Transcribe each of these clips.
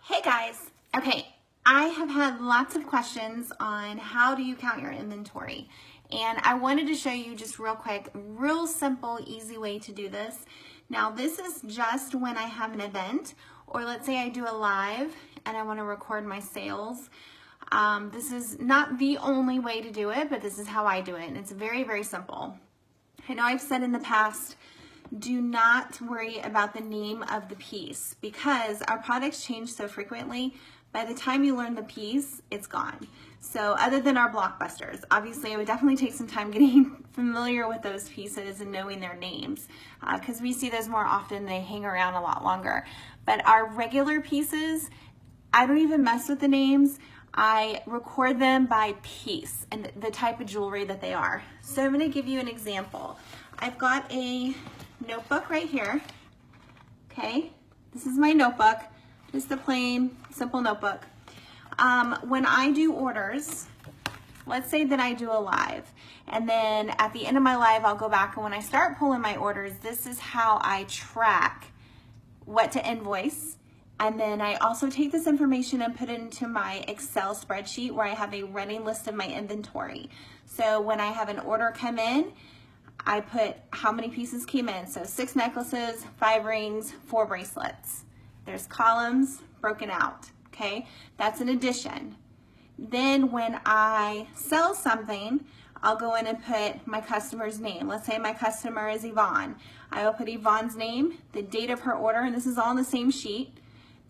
Hey guys, okay, I have had lots of questions on how do you count your inventory, and I wanted to show you just real quick, real simple, easy way to do this. Now this is just when I have an event, or let's say I do a live and I want to record my sales. This is not the only way to do it, but this is how I do it, and it's very, very simple. I know I've said in the past, do not worry about the name of the piece because our products change so frequently. By the time you learn the piece, it's gone. So other than our blockbusters, obviously I would definitely take some time getting familiar with those pieces and knowing their names because we see those more often. They hang around a lot longer. But our regular pieces, I don't even mess with the names. I record them by piece and the type of jewelry that they are. So I'm going to give you an example. I've got a notebook right here. Okay, this is my notebook, just a plain, simple notebook. When I do orders, let's say that I do a live, and then at the end of my live, I'll go back, and when I start pulling my orders, this is how I track what to invoice. And then I also take this information and put it into my Excel spreadsheet where I have a running list of my inventory. So when I have an order come in, I put how many pieces came in. So 6 necklaces, 5 rings, 4 bracelets. There's columns broken out, okay? That's an addition. Then when I sell something, I'll go in and put my customer's name. Let's say my customer is Yvonne. I will put Yvonne's name, the date of her order, and this is all on the same sheet,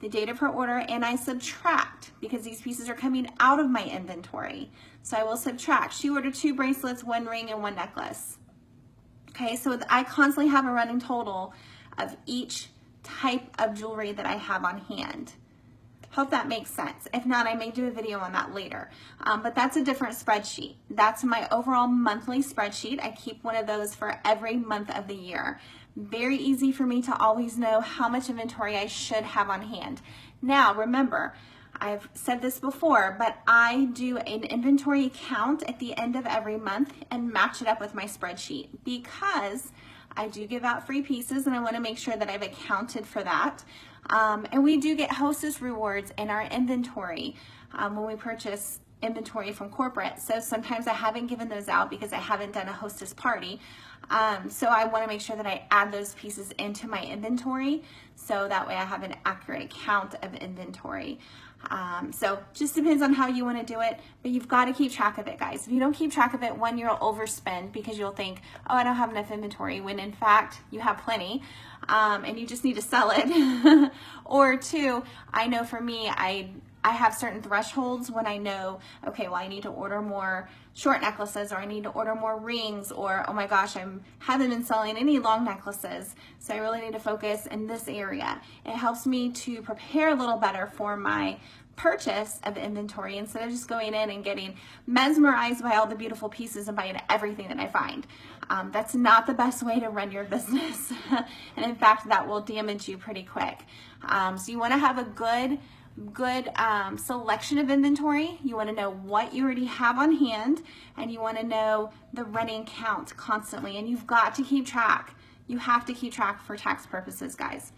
the date of her order, and I subtract because these pieces are coming out of my inventory. So I will subtract. She ordered 2 bracelets, 1 ring, and 1 necklace. Okay, so I constantly have a running total of each type of jewelry that I have on hand. Hope that makes sense. If not, I may do a video on that later. But that's a different spreadsheet. That's my overall monthly spreadsheet. I keep one of those for every month of the year. Very easy for me to always know how much inventory I should have on hand. Now, remember, I've said this before, but I do an inventory count at the end of every month and match it up with my spreadsheet because I do give out free pieces and I want to make sure that I've accounted for that. And we do get Hostess rewards in our inventory when we purchase inventory from corporate. So sometimes I haven't given those out because I haven't done a Hostess party. So I want to make sure that I add those pieces into my inventory so that way I have an accurate count of inventory. So just depends on how you want to do it, but you've got to keep track of it, guys. If you don't keep track of it, one, you'll overspend because you'll think, oh, I don't have enough inventory, when in fact you have plenty, and you just need to sell it. Or 2, I know for me, I have certain thresholds when I know, okay, well, I need to order more short necklaces, or I need to order more rings, or, oh my gosh, I haven't been selling any long necklaces, so I really need to focus in this area. It helps me to prepare a little better for my purchase of inventory instead of just going in and getting mesmerized by all the beautiful pieces and buying everything that I find. That's not the best way to run your business. And in fact, that will damage you pretty quick. So you want to have a good selection of inventory. You want to know what you already have on hand, and you want to know the running count constantly, and you've got to keep track. You have to keep track for tax purposes, guys.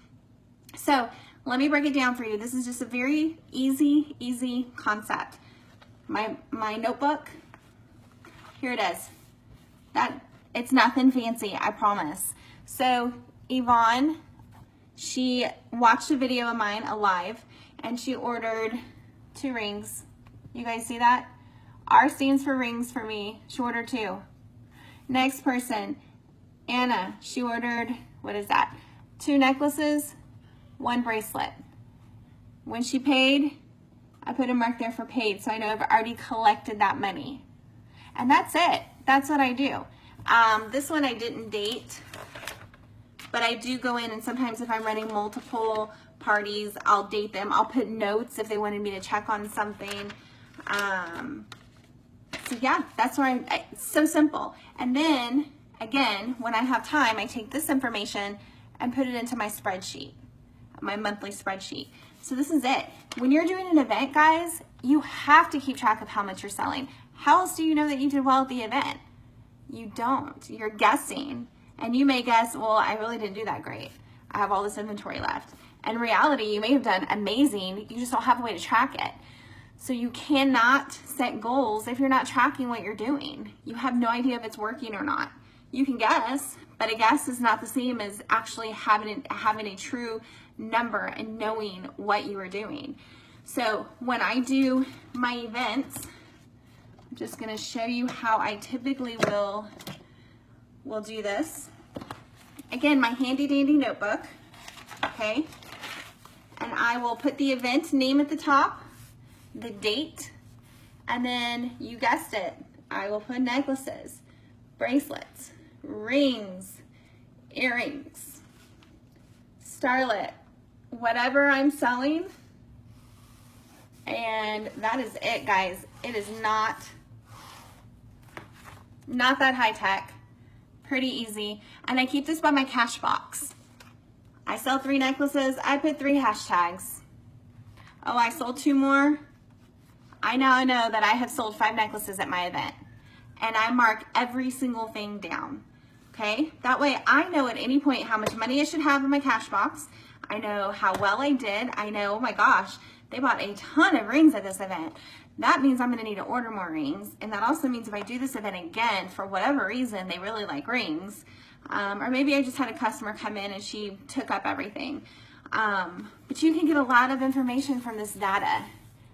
So let me break it down for you. This is just a very easy concept. My notebook, here it is. It's nothing fancy, I promise. So Yvonne, she watched a video of mine, a live, and she ordered 2 rings. You guys see that? R stands for rings for me. She ordered 2. Next person, Anna, she ordered, what is that? 2 necklaces, 1 bracelet. When she paid, I put a mark there for paid, so I know I've already collected that money. And that's it. That's what I do. This one I didn't date, but I do go in, and sometimes if I'm running multiple parties, I'll date them. I'll put notes if they wanted me to check on something. So yeah, that's where it's so simple. And then again, when I have time, I take this information and put it into my spreadsheet, my monthly spreadsheet. So this is it. When you're doing an event, guys, you have to keep track of how much you're selling. How else do you know that you did well at the event? You don't. You're guessing. And you may guess, well, I really didn't do that great. I have all this inventory left. In reality, you may have done amazing, you just don't have a way to track it. So you cannot set goals if you're not tracking what you're doing. You have no idea if it's working or not. You can guess, but a guess is not the same as actually having a true number and knowing what you are doing. So when I do my events, I'm just gonna show you how I typically will do this. Again, my handy dandy notebook, okay? And I will put the event name at the top, the date, and then you guessed it, I will put necklaces, bracelets, rings, earrings, starlet, whatever I'm selling. And that is it, guys. It is not that high tech, pretty easy. And I keep this by my cash box. I sell 3 necklaces, I put 3 hashtags. Oh, I sold 2 more. I now know that I have sold 5 necklaces at my event. And I mark every single thing down, okay? That way I know at any point how much money I should have in my cash box. I know how well I did. I know, oh my gosh, they bought a ton of rings at this event. That means I'm gonna need to order more rings. And that also means if I do this event again, for whatever reason, they really like rings, or maybe I just had a customer come in and she took up everything. But you can get a lot of information from this data.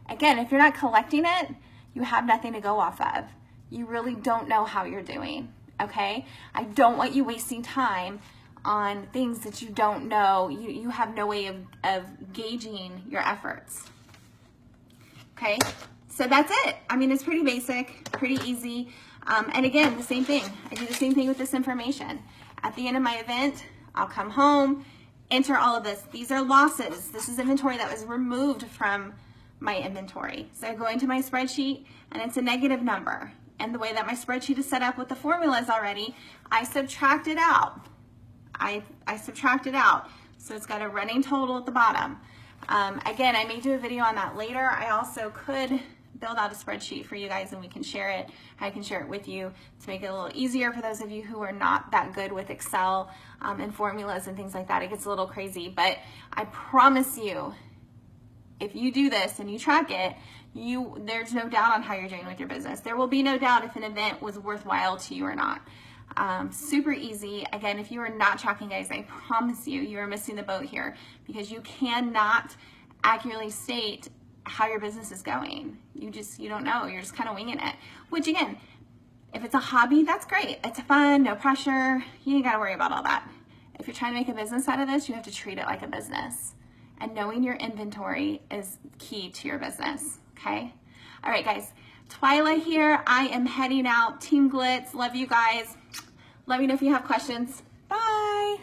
Again, if you're not collecting it, you have nothing to go off of. You really don't know how you're doing, okay? I don't want you wasting time on things that you don't know. You have no way of gauging your efforts, okay? So that's it. I mean, it's pretty basic, pretty easy. And again, the same thing. I do the same thing with this information. At the end of my event, I'll come home, enter all of this. These are losses. This is inventory that was removed from my inventory. So I go into my spreadsheet and it's a negative number. And the way that my spreadsheet is set up with the formulas already, I subtract it out. I subtract it out. So it's got a running total at the bottom. Again, I may do a video on that later. I also could build out a spreadsheet for you guys and we can share it. I can share it with you to make it a little easier for those of you who are not that good with Excel and formulas and things like that. It gets a little crazy, but I promise you, if you do this and you track it, there's no doubt on how you're doing with your business. There will be no doubt if an event was worthwhile to you or not. Super easy. Again, if you are not tracking, guys, I promise you are missing the boat here because you cannot accurately state how your business is going. You don't know. You're just kind of winging it. Which again, if it's a hobby, that's great. It's fun, no pressure. You ain't got to worry about all that. If you're trying to make a business out of this, you have to treat it like a business. And knowing your inventory is key to your business, okay? All right, guys. Twyla here. I am heading out. Team Glitz. Love you guys. Let me know if you have questions. Bye.